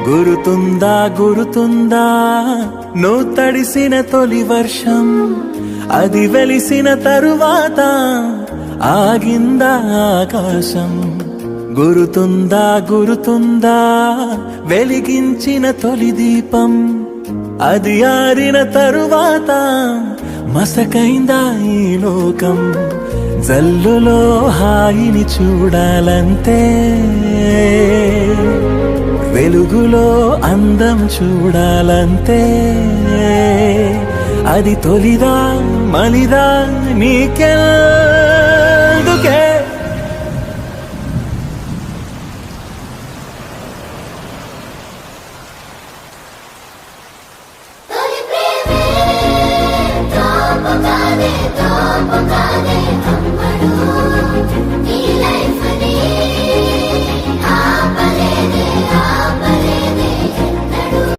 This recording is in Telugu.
గురుతుందా గురుతుందా నువ్వు తడిసిన తొలి వర్షం, అది వెలిసిన తరువాత ఆగిందా ఆకాశం. గురుతుందా గురుతుందా వెలిగించిన తొలి దీపం, అది ఆరిన తరువాత మసకైందా ఈ లోకం. జల్లులో హాయిని చూడాలంతే, వెలుగులో అందం చూడాలంతే. అది తొలిదా మలిదా నీకెందుకే? తోపుగానే అమ్మడు